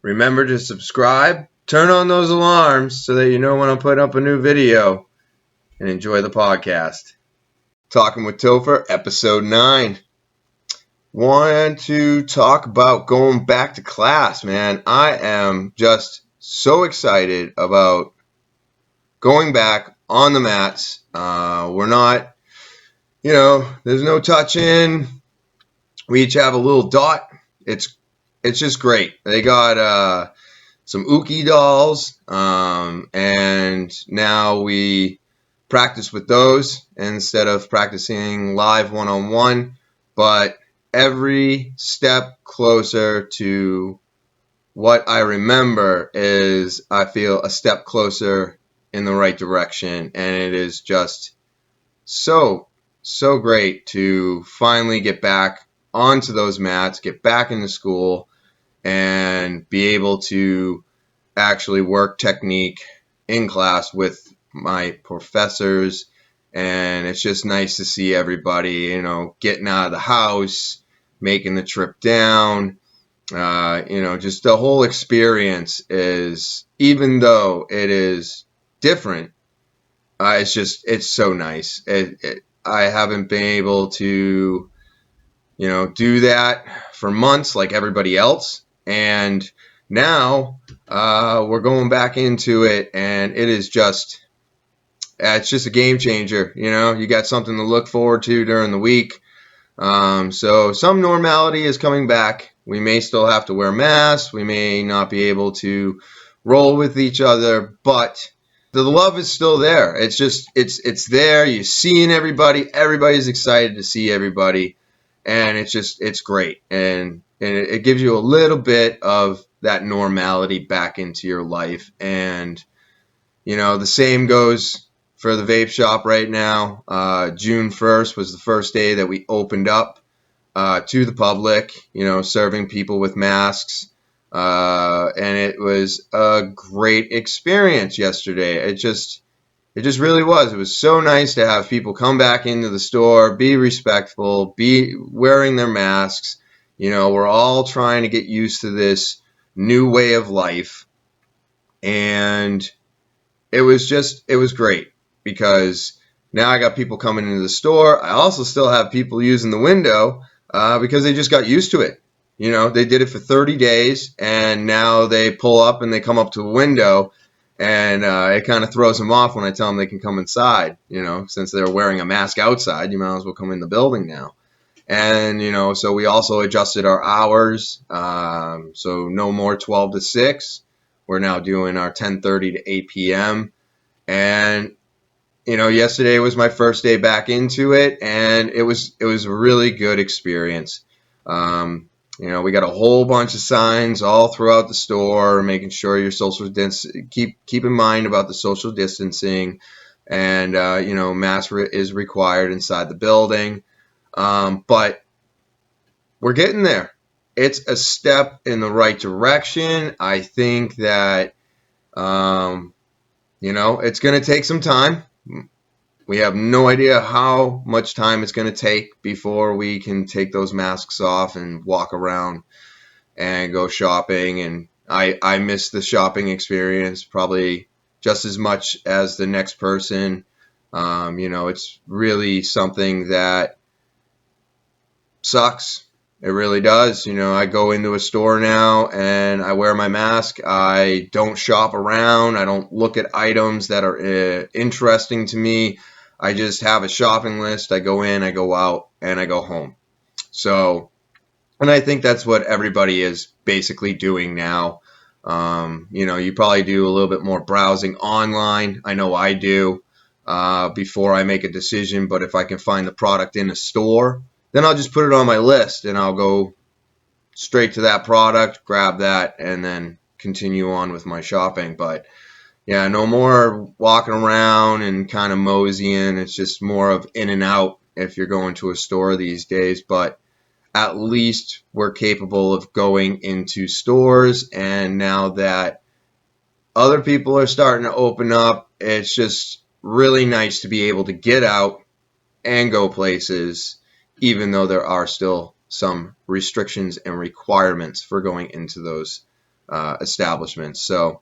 Remember to subscribe, turn on those alarms so that you know when I put up a new video, and enjoy the podcast. Talking with Topher, episode 9. Want to talk about going back to class, man. I am just so excited about going back on the mats. We're not, there's no touching. We each have a little dot. It's just great. They got some Uki dolls, and now we practice with those instead of practicing live one-on-one, but every step closer to what I remember is I feel a step closer in the right direction, and it is just so great to finally get back onto those mats, get back into school, and be able to actually work technique in class with my professors. And it's just nice to see everybody, getting out of the house, making the trip down. Just the whole experience is, even though it is different, it's so nice. I haven't been able to, do that for months like everybody else. And now we're going back into it, and it is just, it's just a game changer. You got something to look forward to during the week. So some normality is coming back. We may still have to wear masks. We may not be able to roll with each other, but the love is still there. It's just, it's there. You're seeing everybody. Everybody's excited to see everybody. And it's great. And it gives you a little bit of that normality back into your life. And, the same goes for the vape shop right now. June 1st was the first day that we opened up to the public, serving people with masks. And it was a great experience yesterday. It just really was. It was so nice to have people come back into the store, be respectful, be wearing their masks. We're all trying to get used to this new way of life. And it was great, because now I got people coming into the store. I also still have people using the window because they just got used to it. They did it for 30 days, and now they pull up and they come up to a window. And it kind of throws them off when I tell them they can come inside. Since they're wearing a mask outside, you might as well come in the building now. And, so we also adjusted our hours. So no more 12 to 6. We're now doing our 10:30 to 8 p.m. And, yesterday was my first day back into it, and it was a really good experience. We got a whole bunch of signs all throughout the store, making sure your social keep in mind about the social distancing, and mask is required inside the building. But we're getting there. It's a step in the right direction. I think that it's going to take some time. We have no idea how much time it's going to take before we can take those masks off and walk around and go shopping. And I miss the shopping experience probably just as much as the next person. It's really something that sucks. It really does. I go into a store now and I wear my mask. I don't shop around. I don't look at items that are interesting to me. I just have a shopping list. I go in, I go out, and I go home. So, and I think that's what everybody is basically doing now. You probably do a little bit more browsing online. I know I do before I make a decision. But if I can find the product in a store, then I'll just put it on my list and I'll go straight to that product, grab that, and then continue on with my shopping. But yeah, no more walking around and kind of moseying. It's just more of in and out if you're going to a store these days. But at least we're capable of going into stores. And now that other people are starting to open up, it's just really nice to be able to get out and go places, even though there are still some restrictions and requirements for going into those establishments. So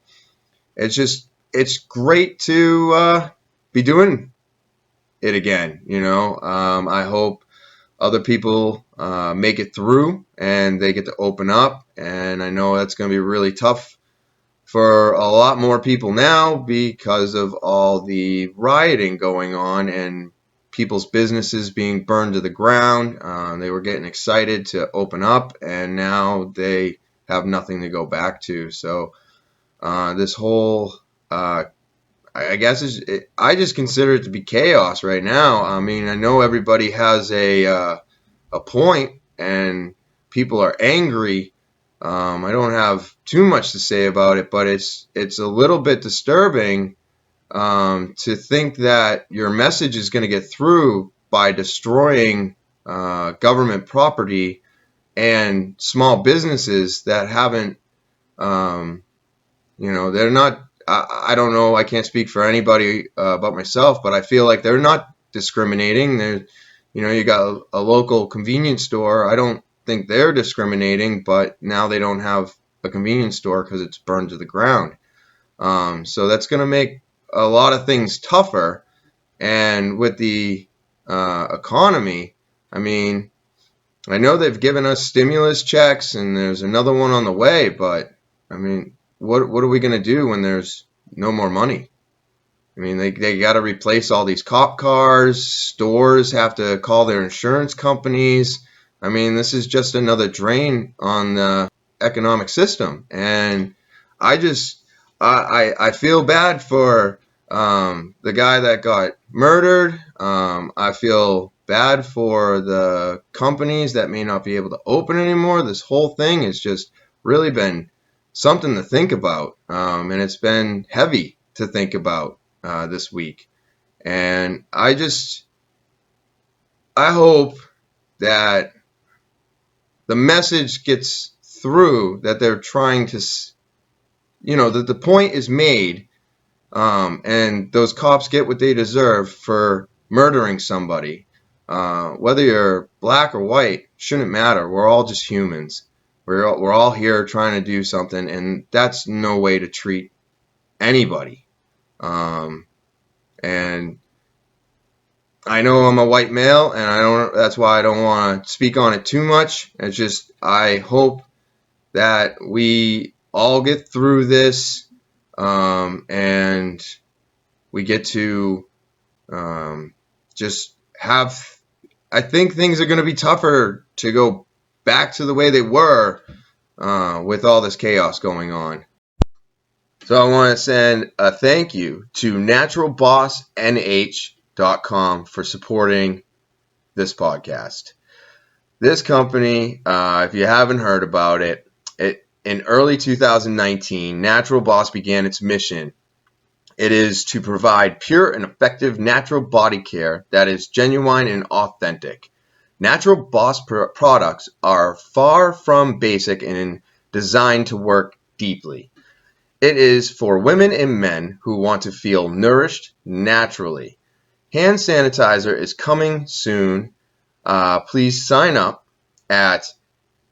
it's great to be doing it again. I hope other people make it through and they get to open up. And I know that's going to be really tough for a lot more people now because of all the rioting going on and people's businesses being burned to the ground. They were getting excited to open up, and now they have nothing to go back to. So this whole I guess I just consider it to be chaos right now. I mean, I know everybody has a point, and people are angry. I don't have too much to say about it, but it's a little bit disturbing to think that your message is going to get through by destroying government property and small businesses that haven't, they're not. I don't know. I can't speak for anybody but myself, but I feel like they're not discriminating. You got a local convenience store. I don't think they're discriminating, but now they don't have a convenience store because it's burned to the ground. So that's going to make a lot of things tougher. And with the economy, I mean, I know they've given us stimulus checks and there's another one on the way, but I mean, what are we going to do when there's no more money? I mean, they got to replace all these cop cars. Stores have to call their insurance companies. I mean, this is just another drain on the economic system. And I just, I feel bad for the guy that got murdered. I feel bad for the companies that may not be able to open anymore. This whole thing has just really been something to think about. And it's been heavy to think about this week. And I hope that the message gets through that they're trying to, that the point is made, and those cops get what they deserve for murdering somebody. Whether you're black or white, shouldn't matter. We're all just humans. We're all here trying to do something, and that's no way to treat anybody. And I know I'm a white male, and that's why I don't want to speak on it too much. It's just, I hope that we all get through this, and we get to just have, I think things are going to be tougher to go back to the way they were with all this chaos going on. So I want to send a thank you to naturalbossnh.com for supporting this podcast. This company, if you haven't heard about it, in early 2019, Natural Boss began its mission. It is to provide pure and effective natural body care that is genuine and authentic. Natural Boss products are far from basic and designed to work deeply. It is for women and men who want to feel nourished naturally. Hand sanitizer is coming soon. Please sign up at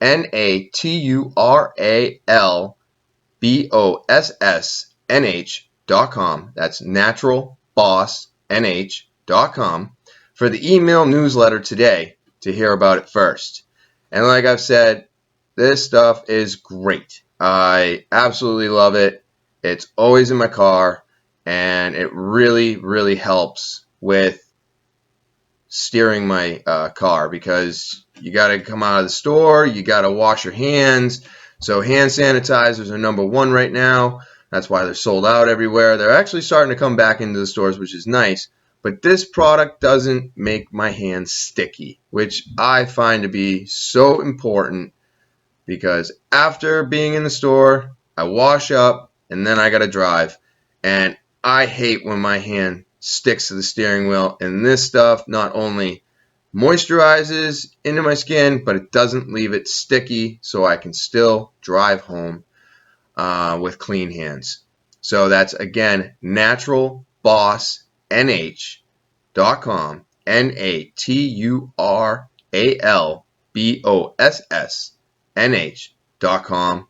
naturalbossnh.com. That's naturalbossnh.com for the email newsletter today to hear about it first. And like I've said, this stuff is great. I absolutely love it. It's always in my car, and it really, really helps with steering my car, because you got to come out of the store, you got to wash your hands. So hand sanitizers are number one right now. That's why they're sold out everywhere. They're actually starting to come back into the stores, which is nice. But this product doesn't make my hands sticky, which I find to be so important, because after being in the store, I wash up and then I got to drive. And I hate when my hand sticks to the steering wheel. And this stuff not only moisturizes into my skin, but it doesn't leave it sticky, so I can still drive home with clean hands. So that's, again, naturalbossnh.com, naturalbossnh.com,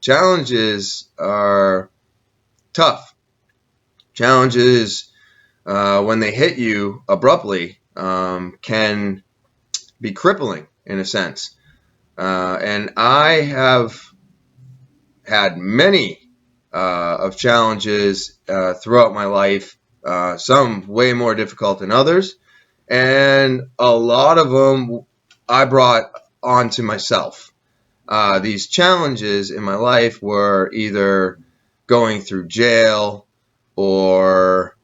challenges are tough. Challenges, when they hit you abruptly, can be crippling in a sense. And I have had many of challenges throughout my life, some way more difficult than others, and a lot of them I brought onto myself. These challenges in my life were either going through jail or,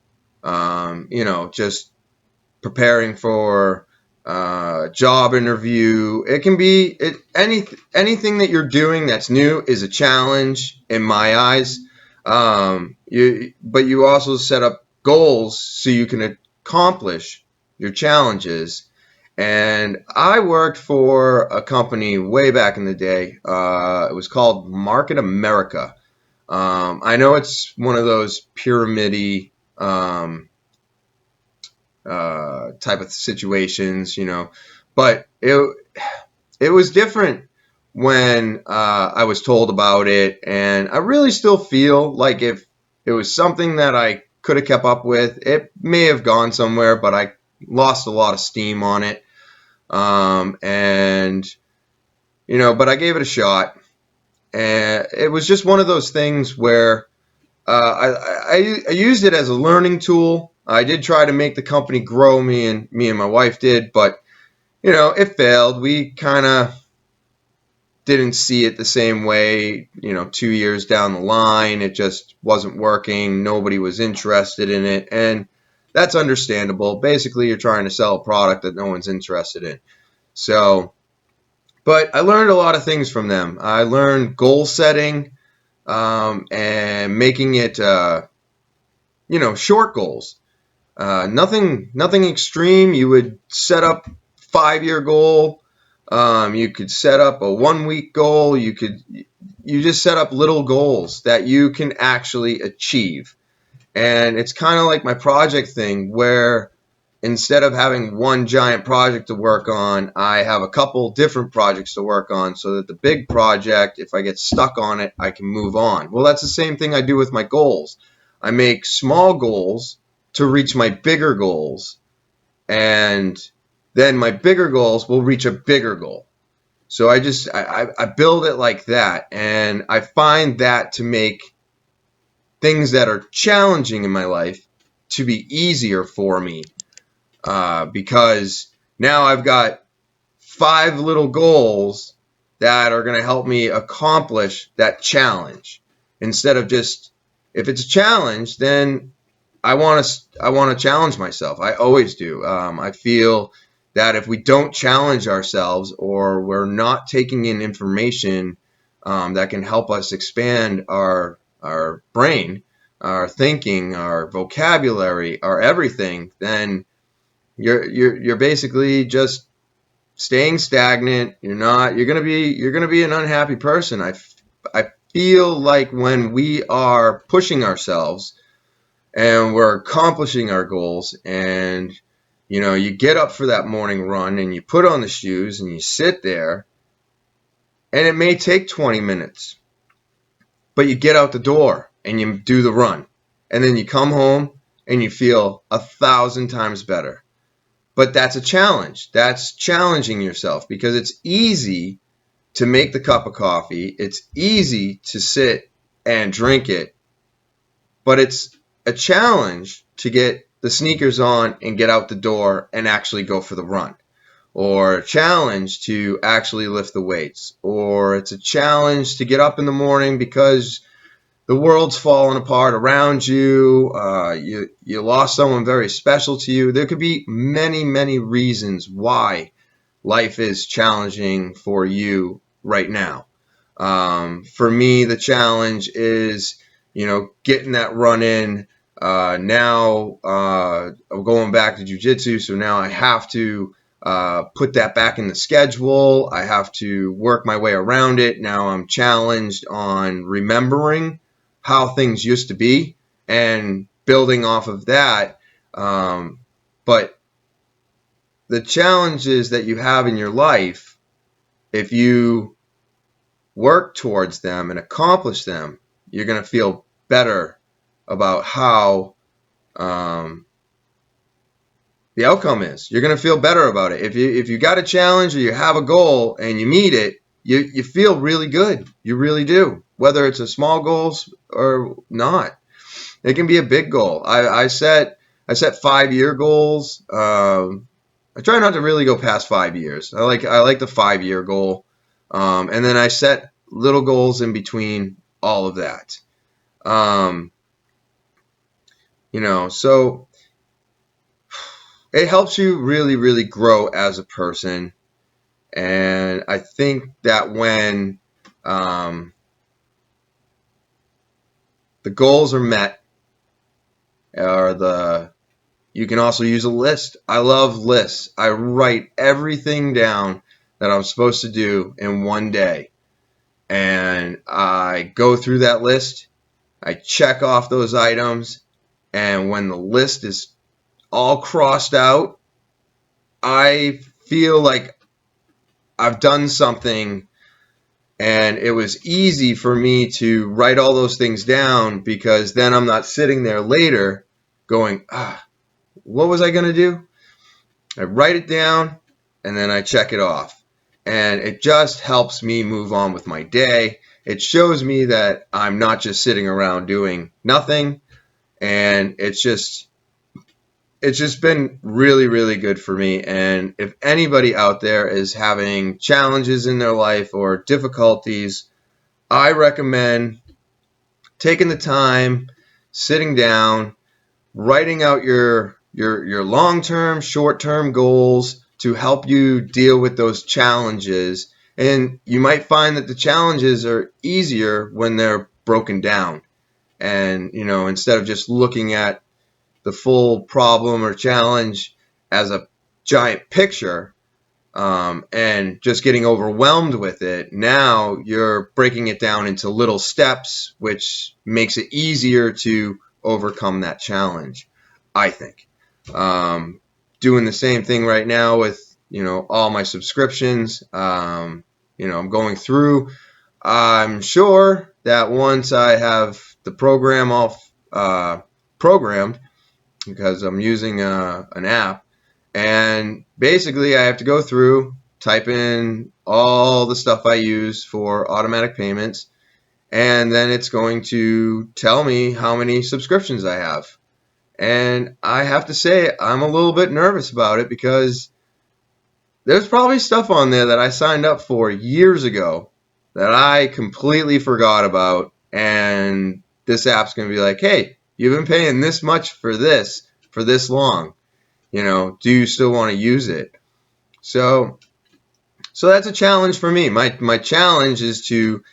just preparing for a job interview. It can be anything that you're doing that's new is a challenge in my eyes. But you also set up goals so you can accomplish your challenges. And I worked for a company way back in the day. It was called Market America. I know it's one of those pyramid type of situations, but it was different when I was told about it, and I really still feel like if it was something that I could have kept up with, it may have gone somewhere, but I lost a lot of steam on it. And but I gave it a shot, and it was just one of those things where I used it as a learning tool. I did try to make the company grow. Me and my wife did, but it failed. We kind of didn't see it the same way. 2 years down the line, it just wasn't working. Nobody was interested in it, and that's understandable. Basically, you're trying to sell a product that no one's interested in. So, but I learned a lot of things from them. I learned goal setting, and making it, short goals. Nothing extreme. You would set up 5-year goal. You could set up a 1-week goal. You just set up little goals that you can actually achieve. And it's kind of like my project thing where instead of having one giant project to work on, I have a couple different projects to work on so that the big project, if I get stuck on it, I can move on. Well, that's the same thing I do with my goals. I make small goals to reach my bigger goals, and then my bigger goals will reach a bigger goal. So I build it like that, and I find that to make things that are challenging in my life to be easier for me, because now I've got 5 little goals that are going to help me accomplish that challenge. Instead of just, if it's a challenge, then I want to challenge myself. I always do. I feel that if we don't challenge ourselves, or we're not taking in information that can help us expand our brain, our thinking, our vocabulary, our everything, then you're basically just staying stagnant. You're gonna be an unhappy person. I feel like when we are pushing ourselves and we're accomplishing our goals, and you get up for that morning run and you put on the shoes and you sit there, and it may take 20 minutes, but you get out the door and you do the run, and then you come home and you feel 1,000 times better. But that's a challenge. That's challenging yourself, because it's easy to make the cup of coffee. It's easy to sit and drink it, but it's a challenge to get the sneakers on and get out the door and actually go for the run, or a challenge to actually lift the weights, or it's a challenge to get up in the morning because the world's falling apart around you. You lost someone very special to you. There could be many, many reasons why life is challenging for you right now. For me, the challenge is, getting that run in. Now I'm going back to jiu-jitsu, so now I have to put that back in the schedule. I have to work my way around it. Now I'm challenged on remembering how things used to be and building off of that. But the challenges that you have in your life, if you work towards them and accomplish them, you're going to feel better about how the outcome is. You're going to feel better about it. If you got a challenge or you have a goal and you meet it, you feel really good. You really do. Whether it's a small goals or not, it can be a big goal. I set 5-year goals. I try not to really go past 5 years. I like the 5-year goal, and then I set little goals in between all of that. So it helps you really, really grow as a person. And I think that when the goals are met, you can also use a list. I love lists. I write everything down that I'm supposed to do in one day. And I go through that list. I check off those items. And when the list is all crossed out, I feel like I've done something, and it was easy for me to write all those things down, because then I'm not sitting there later going, what was I going to do? I write it down and then I check it off. And it just helps me move on with my day. It shows me that I'm not just sitting around doing nothing. And it's just been really, really good for me. And if anybody out there is having challenges in their life or difficulties, I recommend taking the time, sitting down, writing out your long-term, short-term goals to help you deal with those challenges. And you might find that the challenges are easier when they're broken down. And, instead of just looking at the full problem or challenge as a giant picture, and just getting overwhelmed with it, now you're breaking it down into little steps, which makes it easier to overcome that challenge, I think. Doing the same thing right now with, all my subscriptions. I'm going through. I'm sure that once I have the program all programmed, because I'm using an app, and basically I have to go through, type in all the stuff I use for automatic payments, and then it's going to tell me how many subscriptions I have. And I have to say, I'm a little bit nervous about it, because there's probably stuff on there that I signed up for years ago that I completely forgot about, and this app's going to be like, hey, you've been paying this much for this long. Do you still want to use it? So that's a challenge for me. My challenge is to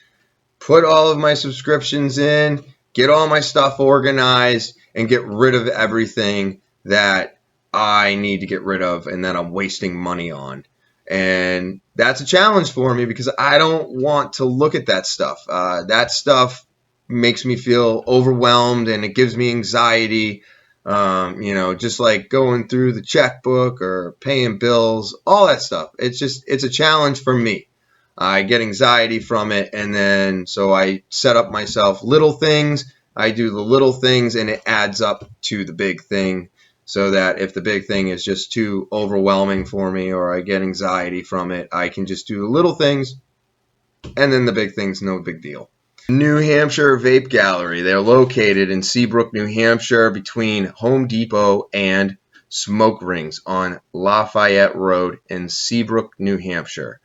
put all of my subscriptions in, get all my stuff organized, and get rid of everything that I need to get rid of and that I'm wasting money on. And that's a challenge for me, because I don't want to look at that stuff. That stuff makes me feel overwhelmed, and it gives me anxiety. Just like going through the checkbook or paying bills, all that stuff. It's a challenge for me. I get anxiety from it, and then so I set up myself little things. I do the little things, and it adds up to the big thing, so that if the big thing is just too overwhelming for me or I get anxiety from it, I can just do the little things, and then the big thing's no big deal. New Hampshire Vape Gallery. They're located in Seabrook, New Hampshire, between Home Depot and Smoke Rings on Lafayette Road in Seabrook, New Hampshire.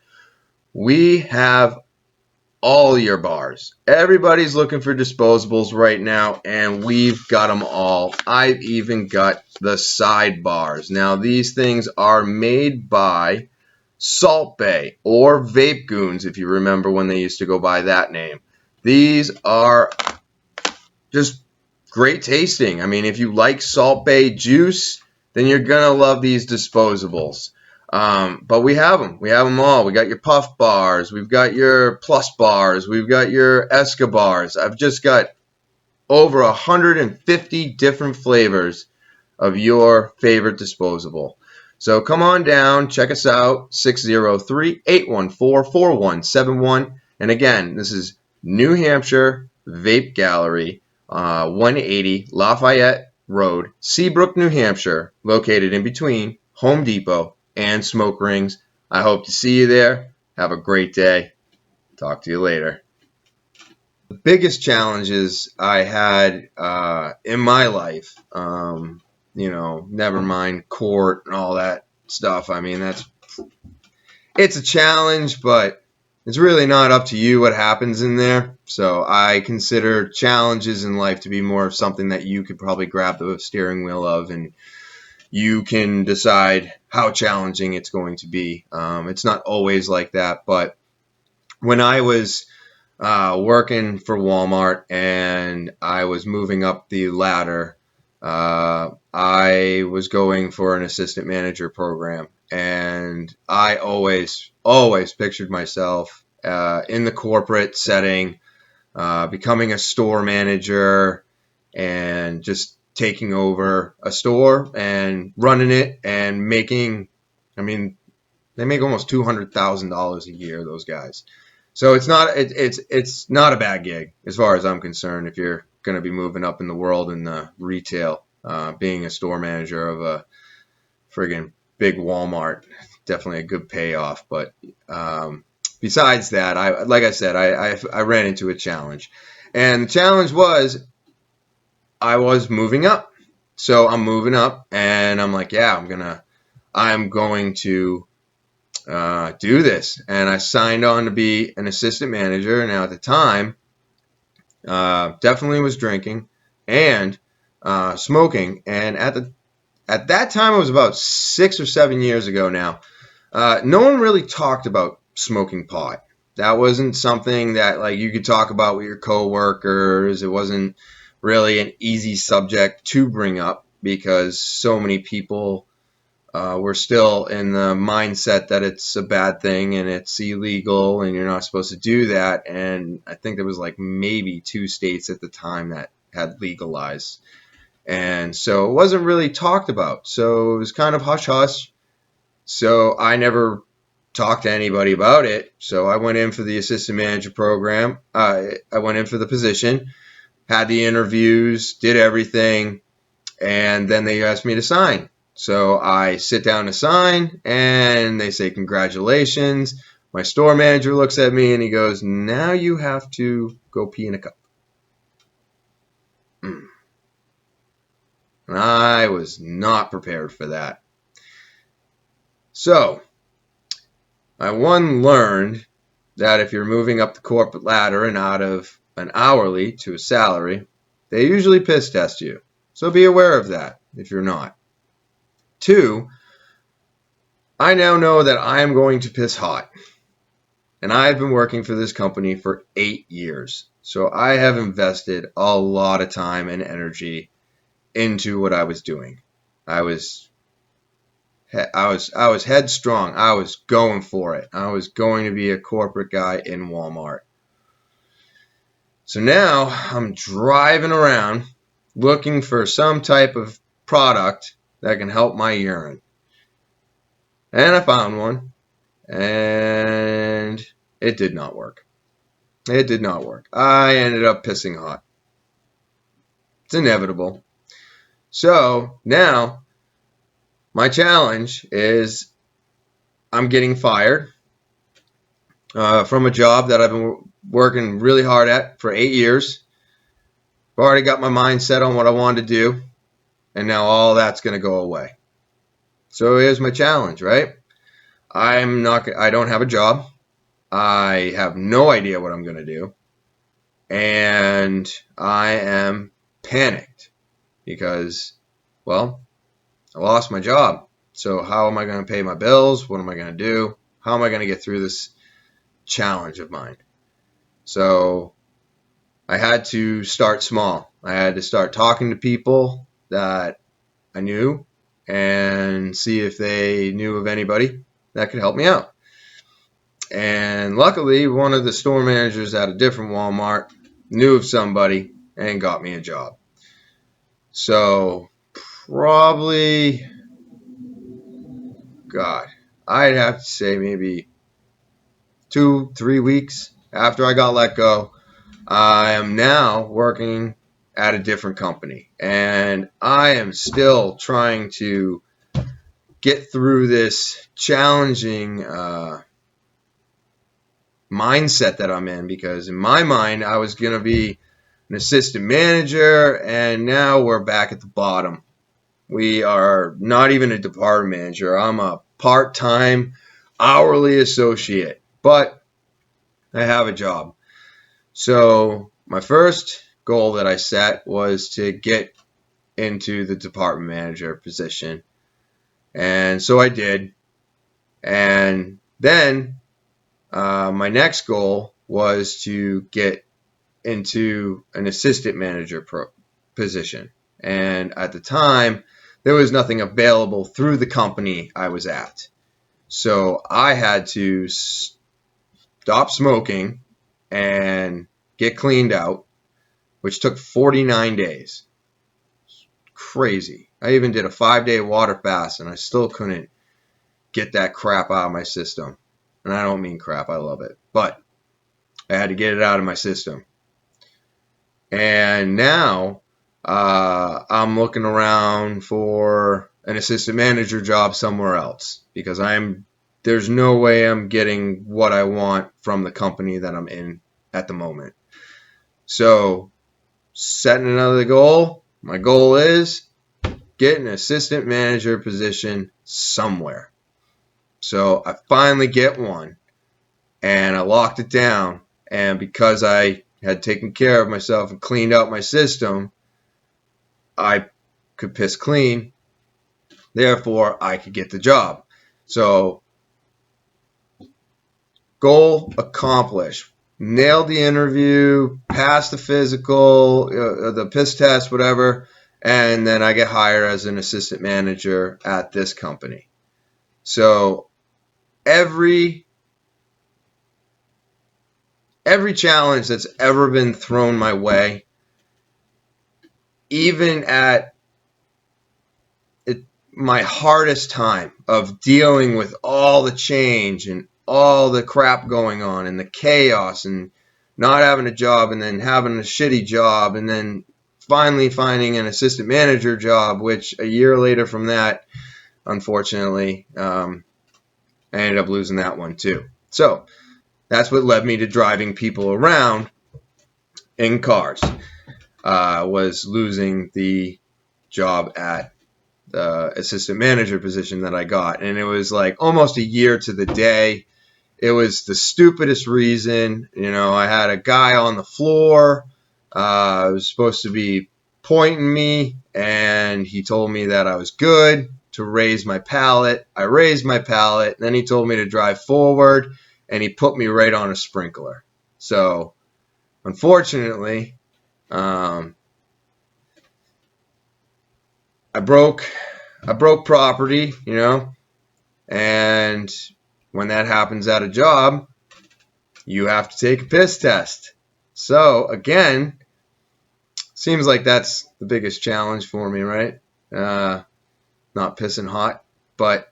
We have all your bars. Everybody's looking for disposables right now, and we've got them all. I've even got the side bars. Now, these things are made by Salt Bay, or Vape Goons, if you remember when they used to go by that name. These are just great tasting. I mean, if you like Salt Bay juice, then you're going to love these disposables. But we have them. We have them all. We got your puff bars. We've got your plus bars. We've got your Escobars. I've just got over 150 different flavors of your favorite disposable. So come on down. Check us out. 603-814-4171. And again, this is New Hampshire Vape Gallery, 180 Lafayette Road, Seabrook, New Hampshire, located in between Home Depot and Smoke Rings. I hope to see you there. Have a great day. Talk to you later. The biggest challenges I had in my life, never mind court and all that stuff. I mean, it's a challenge, but it's really not up to you what happens in there. So I consider challenges in life to be more of something that you could probably grab the steering wheel of, and you can decide how challenging it's going to be. It's not always like that, but when I was working for Walmart and I was moving up the ladder, I was going for an assistant manager program, and I always pictured myself in the corporate setting, becoming a store manager and just taking over a store and running it and making, I mean, they make almost $200,000 a year, those guys. So it's not a bad gig as far as I'm concerned. If you're going to be moving up in the world in the retail, being a store manager of a friggin' big Walmart, definitely a good payoff. But besides that, like I said, I ran into a challenge, and the challenge was I was moving up. So I'm moving up, and I'm like, yeah, I'm going to do this. And I signed on to be an assistant manager. Now, at the time, definitely was drinking and smoking. And at that time, it was about 6 or 7 years ago now. No one really talked about smoking pot. That wasn't something that like you could talk about with your coworkers. It wasn't really an easy subject to bring up because so many people we're still in the mindset that it's a bad thing and it's illegal and you're not supposed to do that. And I think there was like maybe 2 states at the time that had legalized. And so it wasn't really talked about. So it was kind of hush hush. So I never talked to anybody about it. So I went in for the assistant manager program. I went in for the position, had the interviews, did everything, and then they asked me to sign. So I sit down to sign, and they say, congratulations. My store manager looks at me, and he goes, now you have to go pee in a cup. And I was not prepared for that. So I learned that if you're moving up the corporate ladder and out of an hourly to a salary, they usually piss test you. So be aware of that if you're not. 2, I now know that I am going to piss hot. And I've been working for this company for 8 years. So I have invested a lot of time and energy into what I was doing. I was headstrong. I was going for it. I was going to be a corporate guy in Walmart. So now I'm driving around looking for some type of product that can help my urine. And I found one, and it did not work. It did not work. I ended up pissing hot. It's inevitable. So now my challenge is I'm getting fired from a job that I've been working really hard at for 8 years. I've already got my mind set on what I wanted to do, and now all that's going to go away. So here's my challenge, right? I don't have a job. I have no idea what I'm going to do. And I am panicked because, well, I lost my job. So how am I going to pay my bills? What am I going to do? How am I going to get through this challenge of mine? So I had to start small. I had to start talking to people that I knew and see if they knew of anybody that could help me out. And luckily, one of the store managers at a different Walmart knew of somebody and got me a job. So probably, God, I'd have to say maybe 2-3 weeks after I got let go, I am now working at a different company, and I am still trying to get through this challenging mindset that I'm in, because in my mind I was going to be an assistant manager, and now we're back at the bottom. We are not even a department manager. I'm a part-time hourly associate, but I have a job. So my first goal that I set was to get into the department manager position, and so I did. And then my next goal was to get into an assistant manager position. And at the time, there was nothing available through the company I was at. So I had to stop smoking and get cleaned out, which took 49 days. Crazy. I even did a 5-day water fast, and I still couldn't get that crap out of my system. And I don't mean crap, I love it. But I had to get it out of my system. And now I'm looking around for an assistant manager job somewhere else, because there's no way I'm getting what I want from the company that I'm in at the moment. So, setting another goal. My goal is get an assistant manager position somewhere. So I finally get one, and I locked it down. And because I had taken care of myself and cleaned out my system, I could piss clean. Therefore, I could get the job. So, goal accomplished. Nailed the interview, passed the physical, the piss test, whatever, and then I get hired as an assistant manager at this company. So, every challenge that's ever been thrown my way, even at my hardest time of dealing with all the change and all the crap going on and the chaos and not having a job and then having a shitty job and then finally finding an assistant manager job, which a year later from that, unfortunately, I ended up losing that one too. So that's what led me to driving people around in cars, was losing the job at the assistant manager position that I got. And it was like almost a year to the day. It was the stupidest reason. I had a guy on the floor. Was supposed to be pointing me, and he told me that I was good to raise my pallet. I raised my pallet. Then he told me to drive forward, and he put me right on a sprinkler. So, unfortunately, I broke property, and when that happens at a job, you have to take a piss test. So again, seems like that's the biggest challenge for me, right? Not pissing hot, but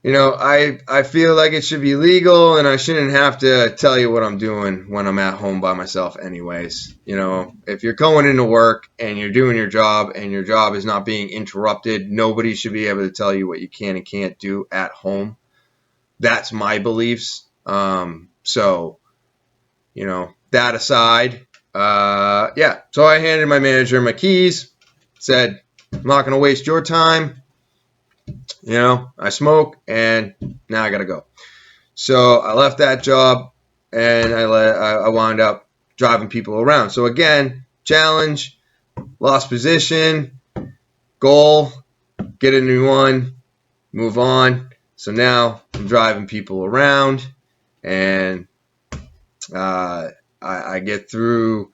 I feel like it should be legal, and I shouldn't have to tell you what I'm doing when I'm at home by myself anyways. If you're going into work and you're doing your job and your job is not being interrupted, nobody should be able to tell you what you can and can't do at home. That's my beliefs. So, that aside, so I handed my manager my keys, said, I'm not going to waste your time. I smoke, and now I got to go. So I left that job, and I wound up driving people around. So again, challenge, lost position, goal, get a new one, move on. So now I'm driving people around, and I get through,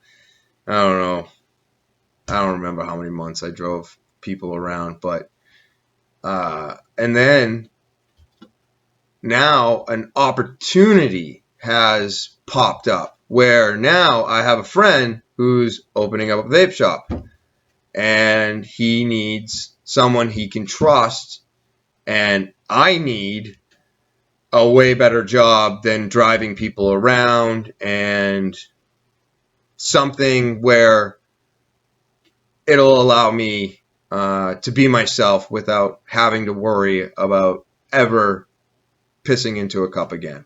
I don't know, I don't remember how many months I drove people around, but and then now an opportunity has popped up where now I have a friend who's opening up a vape shop, and he needs someone he can trust, and I need a way better job than driving people around, and something where it'll allow me to be myself without having to worry about ever pissing into a cup again.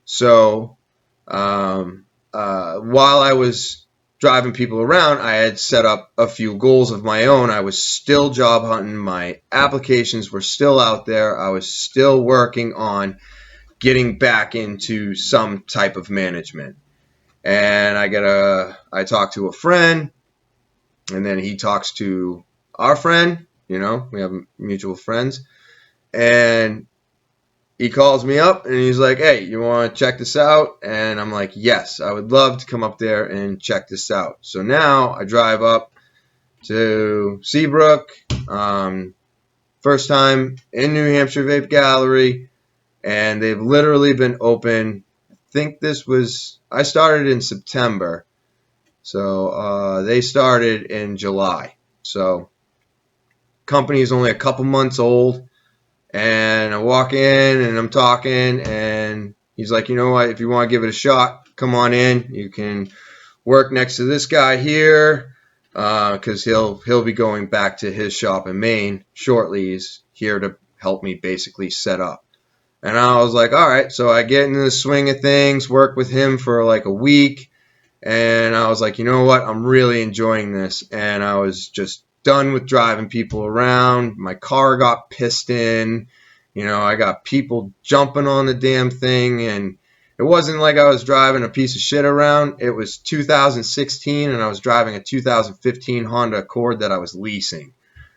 So while I was driving people around, I had set up a few goals of my own. I was still job hunting. My applications were still out there. I was still working on getting back into some type of management. And I talked to a friend, and then he talks to our friend. We have mutual friends. And he calls me up and he's like, hey, you want to check this out? And I'm like, yes, I would love to come up there and check this out. So now I drive up to Seabrook, first time in New Hampshire Vape Gallery, and they've literally been open. I started in September, so they started in July. So company is only a couple months old. And I walk in and I'm talking, and he's like, you know what, if you want to give it a shot, come on in. You can work next to this guy here, because he'll be going back to his shop in Maine shortly. He's here to help me basically set up. And I was like, all right. So I get into the swing of things, work with him for like a week. And I was like, you know what, I'm really enjoying this. And I was just done with driving people around. My car got pissed in. I got people jumping on the damn thing. And it wasn't like I was driving a piece of shit around. It was 2016, and I was driving a 2015 Honda Accord that I was leasing.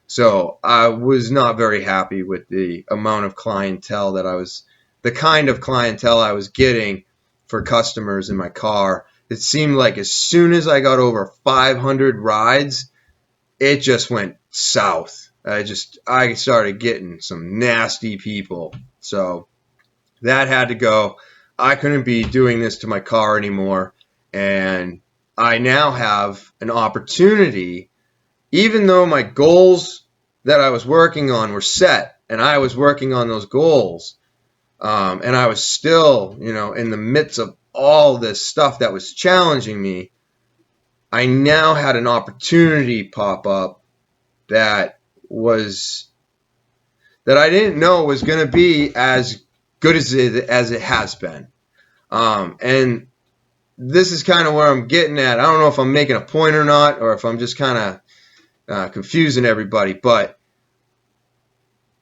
So I was not very happy with the amount of clientele the kind of clientele I was getting for customers in my car. It seemed like as soon as I got over 500 rides, it just went south. I started getting some nasty people. So that had to go. I couldn't be doing this to my car anymore. And I now have an opportunity, even though my goals that I was working on were set, and I was working on those goals, and I was still, in the midst of all this stuff that was challenging me, I now had an opportunity pop up that I didn't know was going to be as good as it has been. And this is kind of where I'm getting at. I don't know if I'm making a point or not, or if I'm just kind of confusing everybody, but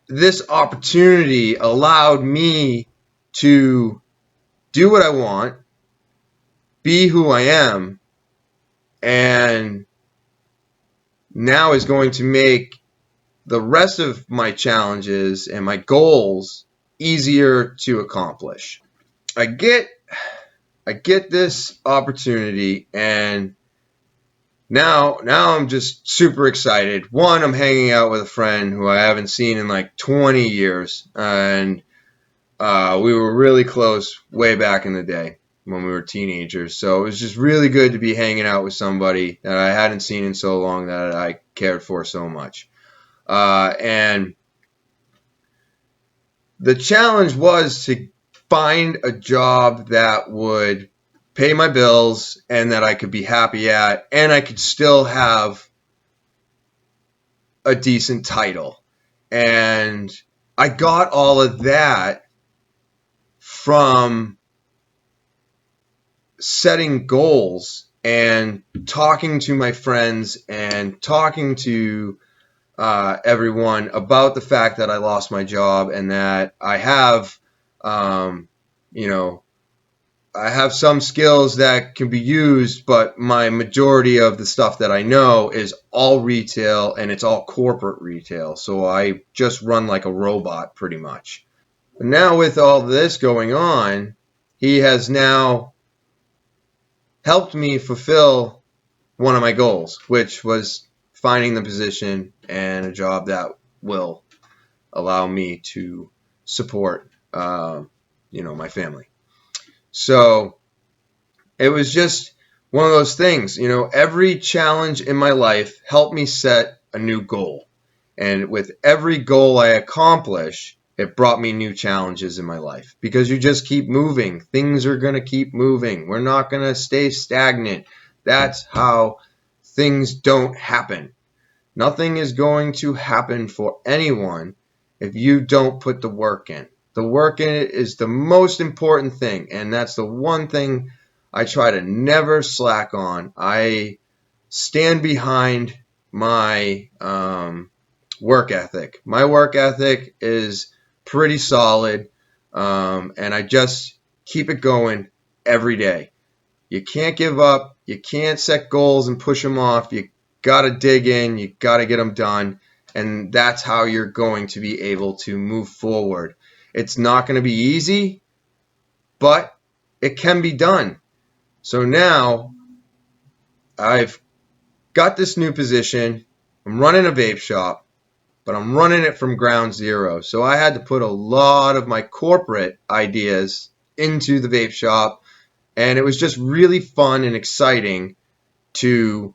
this opportunity allowed me to do what I want, be who I am, and now is going to make the rest of my challenges and my goals easier to accomplish. I get this opportunity, and now I'm just super excited. One, I'm hanging out with a friend who I haven't seen in like 20 years, and we were really close way back in the day when we were teenagers. So it was just really good to be hanging out with somebody that I hadn't seen in so long, that I cared for so much. And the challenge was to find a job that would pay my bills and that I could be happy at, and I could still have a decent title. And I got all of that from setting goals and talking to my friends and talking to everyone about the fact that I lost my job, and that I have, I have some skills that can be used, but my majority of the stuff that I know is all retail, and it's all corporate retail. So I just run like a robot pretty much. But now with all this going on, he has now helped me fulfill one of my goals, which was finding the position and a job that will allow me to support, my family. So it was just one of those things. Every challenge in my life helped me set a new goal. And with every goal I accomplish, it brought me new challenges in my life, because you just keep moving. Things are going to keep moving. We're not going to stay stagnant. That's how things don't happen. Nothing is going to happen for anyone if you don't put the work in. The work in it is the most important thing, and that's the one thing I try to never slack on. I stand behind my work ethic. My work ethic is pretty solid, and I just keep it going every day. You can't give up. You can't set goals and push them off. You got to dig in. You got to get them done, and that's how you're going to be able to move forward. It's not going to be easy, but it can be done. So now I've got this new position. I'm running a vape shop, but I'm running it from ground zero. So I had to put a lot of my corporate ideas into the vape shop, and it was just really fun and exciting to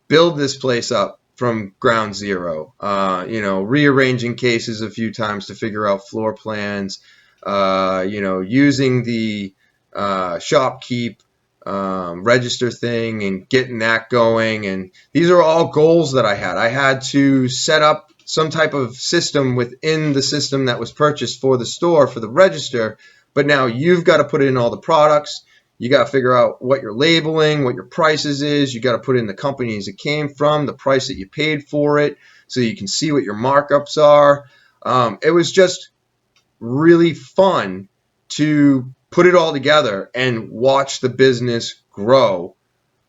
build this place up from ground zero. Rearranging cases a few times to figure out floor plans, using the shopkeep register thing and getting that going. And these are all goals that I had. I had to set up some type of system within the system that was purchased for the store for the register. But now you've got to put in all the products. You got to figure out what you're labeling, what your prices is. You got to put in the companies it came from, the price that you paid for it, so you can see what your markups are. It was just really fun to put it all together and watch the business grow.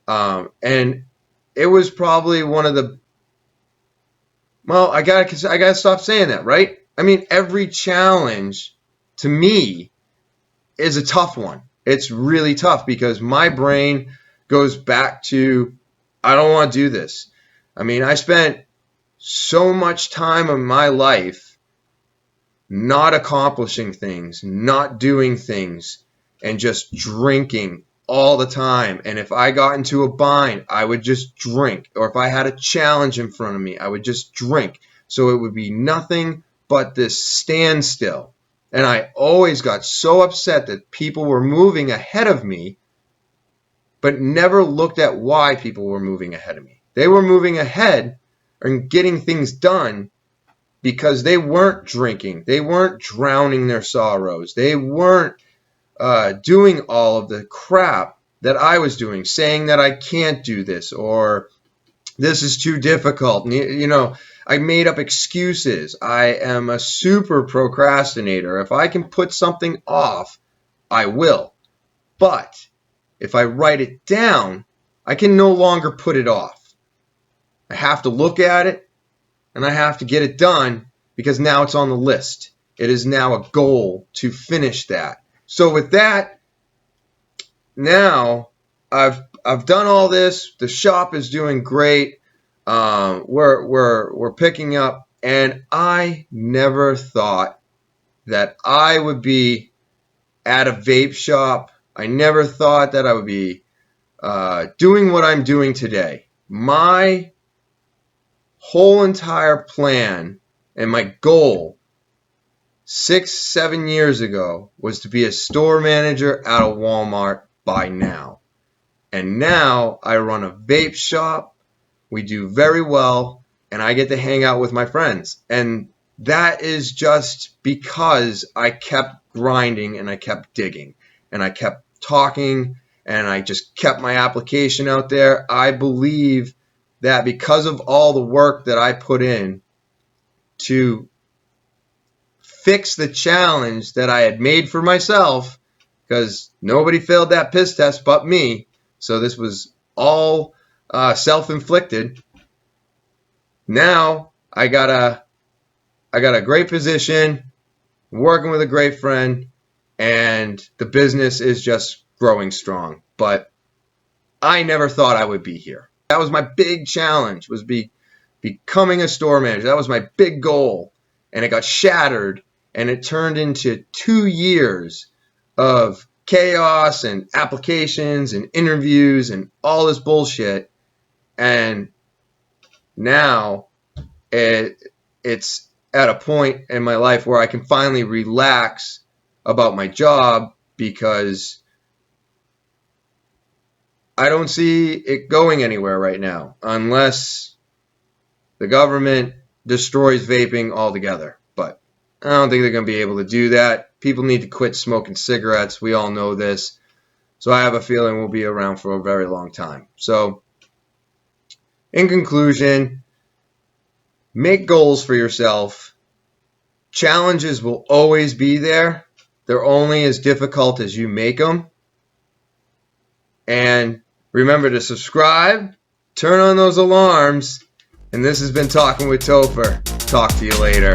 And it was probably one of the, well, I gotta stop saying that, right? I mean, every challenge to me is a tough one. It's really tough because my brain goes back to, I don't want to do this. I mean, I spent so much time in my life not accomplishing things, not doing things, and just drinking all the time. And if I got into a bind, I would just drink. Or if I had a challenge in front of me, I would just drink. So it would be nothing but this standstill. And I always got so upset that people were moving ahead of me, but never looked at why people were moving ahead of me. They were moving ahead and getting things done because they weren't drinking. They weren't drowning their sorrows. They weren't doing all of the crap that I was doing, saying that I can't do this or this is too difficult. I made up excuses. I am a super procrastinator. If I can put something off, I will. But if I write it down, I can no longer put it off. I have to look at it and I have to get it done because now it's on the list. It is now a goal to finish that. So with that, now I've done all this. The shop is doing great. We're picking up, and I never thought that I would be at a vape shop. I never thought that I would be doing what I'm doing today. My whole entire plan and my goal 6-7 years ago was to be a store manager at a Walmart by now. And now I run a vape shop. We do very well, and I get to hang out with my friends. And that is just because I kept grinding and I kept digging and I kept talking and I just kept my application out there. I believe that because of all the work that I put in to fix the challenge that I had made for myself, because nobody failed that piss test but me, so this was all self-inflicted. Now I got a great position, working with a great friend, and the business is just growing strong. But I never thought I would be here. That was my big challenge, was becoming a store manager. That was my big goal, and it got shattered, and it turned into 2 years of chaos and applications and interviews and all this bullshit. And now it's at a point in my life where I can finally relax about my job, because I don't see it going anywhere right now unless the government destroys vaping altogether. But I don't think they're going to be able to do that. People need to quit smoking cigarettes. We all know this. So I have a feeling we'll be around for a very long time. So in conclusion, make goals for yourself. Challenges will always be there. They're only as difficult as you make them. And remember to subscribe, turn on those alarms. And this has been Talking with Topher. Talk to you later.